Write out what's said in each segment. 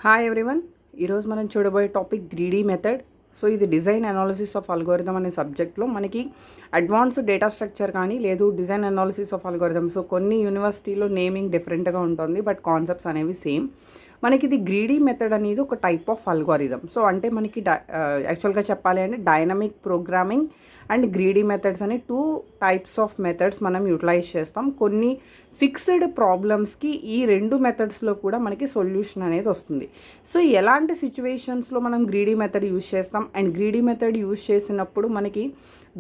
Hi everyone. ఈరోజు మనం చూడబోయే టాపిక్ గ్రీడీ మెథడ్. సో ఇది డిజైన్ అనాలిసిస్ ఆఫ్ అల్గోరిథం అనే సబ్జెక్ట్లో మనకి అడ్వాన్స్డ్ డేటా స్ట్రక్చర్ కానీ లేదు design analysis of algorithm. So కొన్ని యూనివర్సిటీలో నేమింగ్ డిఫరెంట్గా ఉంటుంది, బట్ కాన్సెప్ట్స్ అనేవి సేమ్. మనకి ఇది గ్రీడీ మెథడ్ అనేది ఒక టైప్ ఆఫ్ అల్గోరిథం. సో అంటే మనకి యాక్చువల్గా చెప్పాలి అంటే dynamic programming and greedy methods అనే 2 టైప్స్ ఆఫ్ మెథడ్స్ మనం యూటిలైజ్ చేస్తాం. కొన్ని ఫిక్స్డ్ ప్రాబ్లమ్స్కి ఈ 2 మెథడ్స్లో కూడా మనకి సొల్యూషన్ అనేది వస్తుంది. సో ఎలాంటి సిచ్యువేషన్స్లో మనం గ్రీడీ మెథడ్ యూజ్ చేస్తాం అండ్ గ్రీడీ మెథడ్ యూజ్ చేసినప్పుడు మనకి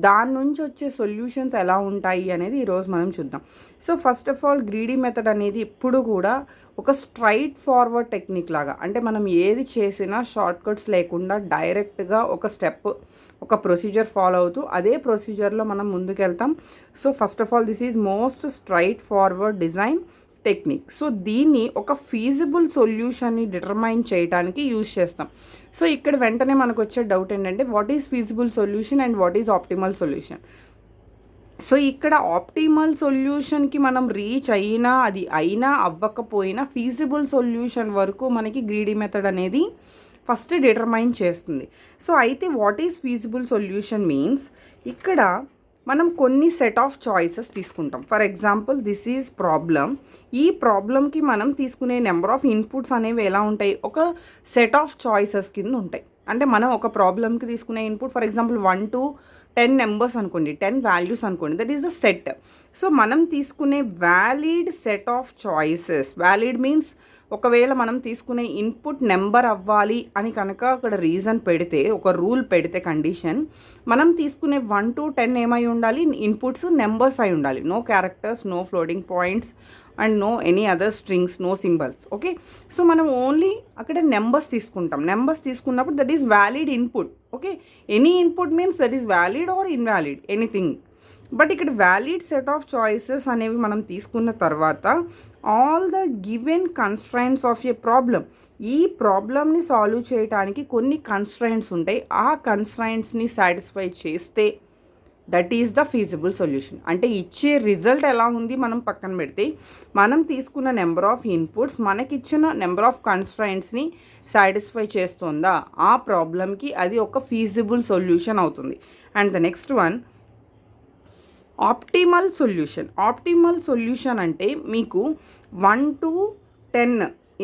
దాని నుంచి వచ్చే సొల్యూషన్స్ ఎలా ఉంటాయి అనేది ఈరోజు మనం చూద్దాం. So first of all greedy method అనేది ఇప్పుడు కూడా ఒక స్ట్రైట్ ఫార్వర్డ్ టెక్నిక్ లాగా, అంటే మనం ఏది చేసినా షార్ట్ కట్స్ లేకుండా డైరెక్ట్గా ఒక స్టెప్ ఒక ప్రొసీజర్ ఫాలో అవుతూ అదే ప్రొసీజర్లో మనం ముందుకెళ్తాం. So first of all this is most straight forward design technique. So దీన్ని ఒక ఫీజిబుల్ సొల్యూషన్ని డిటర్మైన్ చేయడానికి యూజ్ చేస్తాం. సో ఇక్కడ వెంటనే మనకు వచ్చే డౌట్ ఏంటంటే what is feasible solution and what is optimal solution. So ఇక్కడ ఆప్టిమల్ సొల్యూషన్కి మనం రీచ్ అయినా అది అయినా అవ్వకపోయినా ఫీజిబుల్ సొల్యూషన్ వరకు మనకి గ్రీడీ మెథడ్ అనేది ఫస్ట్ డిటర్మైన్ చేస్తుంది. సో అయితే what is feasible solution means ఇక్కడ మనం కొన్ని సెట్ ఆఫ్ చాయిసెస్ తీసుకుంటాం. For example this is problem. ఈ ప్రాబ్లంకి మనం తీసుకునే నెంబర్ ఆఫ్ ఇన్పుట్స్ అనేవి ఎలా ఉంటాయి, ఒక సెట్ ఆఫ్ చాయిసెస్ కింద ఉంటాయి. అంటే మనం ఒక ప్రాబ్లంకి తీసుకునే input for example 1 to 10 numbers అనుకోండి, 10 వాల్యూస్ అనుకోండి, that is the set. So మనం తీసుకునే valid set of choices, valid means ఒకవేళ మనం తీసుకునే ఇన్పుట్ నెంబర్ అవ్వాలి అని కనుక అక్కడ రీజన్ పెడితే, ఒక రూల్ పెడితే కండిషన్, మనం తీసుకునే 1 to 10 ఏమై ఉండాలి, ఇన్పుట్స్ నెంబర్స్ అయి ఉండాలి. No characters, no floating points and no any other strings, no symbols. Okay, so మనం ఓన్లీ అక్కడ నెంబర్స్ తీసుకుంటాం. నెంబర్స్ తీసుకున్నప్పుడు that is valid input. Okay, any input means that is valid or invalid anything. But ఇక్కడ valid set of choices అనేవి మనం తీసుకున్న తర్వాత all the given constraints of a problem, ఈ ప్రాబ్లమ్ని సాల్వ్ చేయడానికి కొన్ని కన్స్ట్రైంట్స్ ఉంటాయి. ఆ కన్స్ట్రైంట్స్ని సాటిస్ఫై చేస్తే that is the feasible solution. అంటే ఇచ్చే రిజల్ట్ ఎలా ఉంది మనం పక్కన పెడితే, మనం తీసుకున్న నెంబర్ ఆఫ్ ఇన్పుట్స్ మనకిచ్చిన నెంబర్ ఆఫ్ కన్స్ట్రైంట్స్ని సాటిస్ఫై చేస్తుందా ఆ ప్రాబ్లమ్కి, అది ఒక ఫీజిబుల్ సొల్యూషన్ అవుతుంది. And the next one optimal solution. Optimal solution అంటే మీకు 1 to 10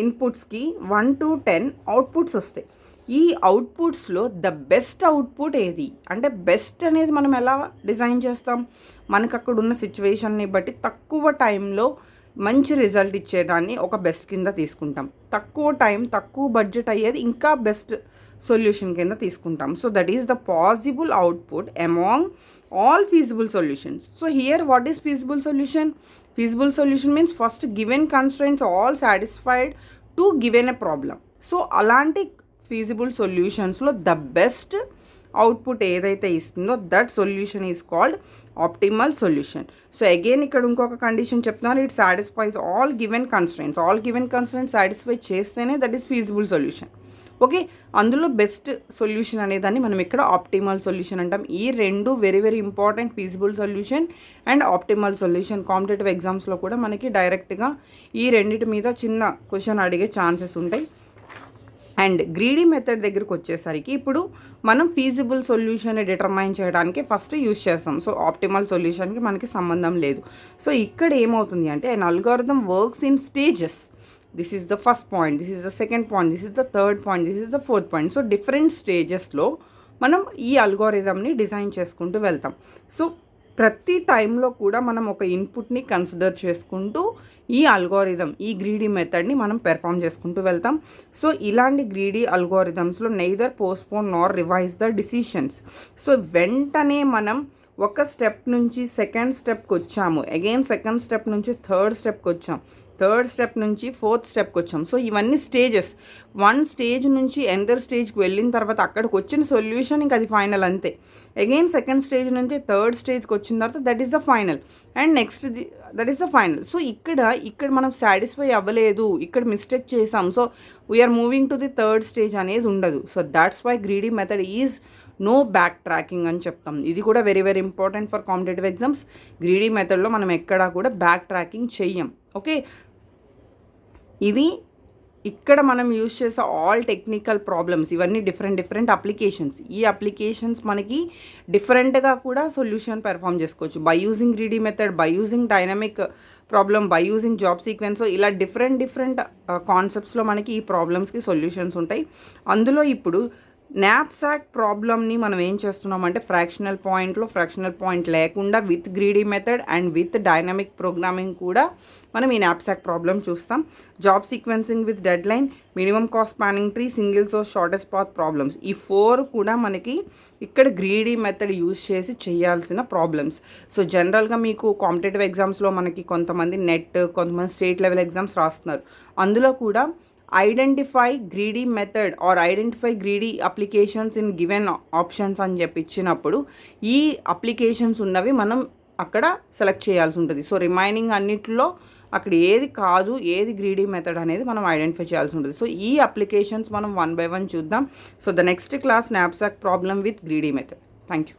ఇన్పుట్స్కి 1 to 10 అవుట్పుట్స్ వస్తాయి. ఈ అవుట్పుట్స్లో ద బెస్ట్ అవుట్పుట్ ఏది అంటే, బెస్ట్ అనేది మనం ఎలా డిజైన్ చేస్తాం, మనకు అక్కడ ఉన్న సిచ్యువేషన్ని బట్టి తక్కువ టైంలో మంచి రిజల్ట్ ఇచ్చేదాన్ని ఒక బెస్ట్ కింద తీసుకుంటాం. తక్కువ టైం తక్కువ బడ్జెట్ అయ్యేది ఇంకా బెస్ట్ సొల్యూషన్ కింద తీసుకుంటాం. So that is the possible output among all feasible solutions. So here what is feasible solution? Feasible solution means first given constraints all satisfied to given a problem. So అలాంటి feasible solutions లో the best output ఏదైతే ఇస్తుందో that solution is called optimal solution. So again ఇక్కడ ఇంకొక condition చెప్తున్నారు, it satisfies all given constraints. All given constraints satisfy చేస్తేనే that is feasible solution. Okay, అందులో best solution అనేదాన్ని మనం ఇక్కడ ఆప్టిమల్ సొల్యూషన్ అంటాం. ఈ 2 very very important, feasible solution and optimal solution. Competitive ఎగ్జామ్స్లో కూడా మనకి డైరెక్ట్గా ఈ రెండింటి మీద చిన్న క్వశ్చన్ అడిగే ఛాన్సెస్ ఉంటాయి. అండ్ గ్రీడీ మెథడ్ దగ్గరికి వచ్చేసరికి ఇప్పుడు మనం ఫీజిబుల్ సొల్యూషన్ డిటర్మైన్ చేయడానికి ఫస్ట్ యూజ్ చేస్తాం. సో ఆప్టిమల్ సొల్యూషన్కి మనకి సంబంధం లేదు. సో ఇక్కడ ఏమవుతుంది అంటే an algorithm works in stages. This is the first point, this is the second point, this is the third point, this is the fourth point. So different స్టేజెస్లో మనం ఈ అల్గోరిథంని డిజైన్ చేసుకుంటూ వెళ్తాం. సో ప్రతి టైంలో కూడా మనం ఒక ఇన్పుట్ని కన్సిడర్ చేసుకుంటూ ఈ అల్గోరిథం, ఈ గ్రీడీ మెథడ్ని మనం పెర్ఫామ్ చేసుకుంటూ వెళ్తాం. సో ఇలాంటి greedy అల్గోరిథమ్స్లో neither postpone Nar revise the decisions. So వెంటనే మనం ఒక స్టెప్ నుంచి సెకండ్ స్టెప్కి వచ్చాము, అగైన్ సెకండ్ స్టెప్ నుంచి థర్డ్ స్టెప్కి వచ్చాం, థర్డ్ స్టెప్ నుంచి ఫోర్త్ స్టెప్కి వచ్చాం. సో ఇవన్నీ స్టేజెస్. 1 స్టేజ్ నుంచి ఎందర్ స్టేజ్కి వెళ్ళిన తర్వాత అక్కడికి వచ్చిన సొల్యూషన్ ఇంకా అది ఫైనల్ అంతే. అగైన్ సెకండ్ స్టేజ్ నుంచి థర్డ్ స్టేజ్కి వచ్చిన తర్వాత that is the final and next that is the final. So ఇక్కడ మనం సాటిస్ఫై అవ్వలేదు, ఇక్కడ మిస్టేక్ చేసాం, so we are moving to the third stage అనేది ఉండదు. So that's why greedy method is no back tracking అని చెప్తాం. ఇది కూడా very very important for competitive exams. Greedy మెథడ్లో మనం ఎక్కడా కూడా బ్యాక్ ట్రాకింగ్ చెయ్యం. ఓకే, ఇది ఇక్కడ మనం యూజ్ చేసే ఆల్ టెక్నికల్ ప్రాబ్లమ్స్ ఇవన్నీ డిఫరెంట్ అప్లికేషన్స్. ఈ అప్లికేషన్స్ మనకి డిఫరెంట్గా కూడా సొల్యూషన్ పెర్ఫామ్ చేసుకోవచ్చు by using greedy method, by using dynamic problem, by using job sequence. ఇలా డిఫరెంట్ కాన్సెప్ట్స్లో మనకి ఈ ప్రాబ్లమ్స్కి సొల్యూషన్స్ ఉంటాయి. అందులో ఇప్పుడు నాప్సాక్ ప్రాబ్లమ్ని మనం ఏం చేస్తున్నామంటే ఫ్రాక్షనల్ పాయింట్ లేకుండా with greedy method and with dynamic programming కూడా మనం ఈ నాప్సాక్ ప్రాబ్లమ్ చూస్తాం. Job sequencing with dead line, minimum cost spanning tree, single source shortest path problems. ఈ 4 కూడా మనకి ఇక్కడ గ్రీడీ మెథడ్ యూజ్ చేసి చేయాల్సిన ప్రాబ్లమ్స్. సో జనరల్గా మీకు కాంపిటేటివ్ ఎగ్జామ్స్లో మనకి కొంతమంది నెట్, కొంతమంది స్టేట్ లెవెల్ ఎగ్జామ్స్ రాస్తున్నారు. అందులో కూడా identify greedy method or identify greedy applications in given options అని చెప్పి ఇచ్చినప్పుడు ఈ అప్లికేషన్స్ ఉన్నవి మనం అక్కడ సెలెక్ట్ చేయాల్సి ఉంటుంది. సో రిమైనింగ్ అన్నిటిలో అక్కడ ఏది కాదు, ఏది గ్రీడీ మెథడ్ అనేది మనం ఐడెంటిఫై చేయాల్సి ఉంటుంది. సో ఈ అప్లికేషన్స్ మనం 1 by 1 చూద్దాం. So the next class knapsack problem with greedy method. Thank you.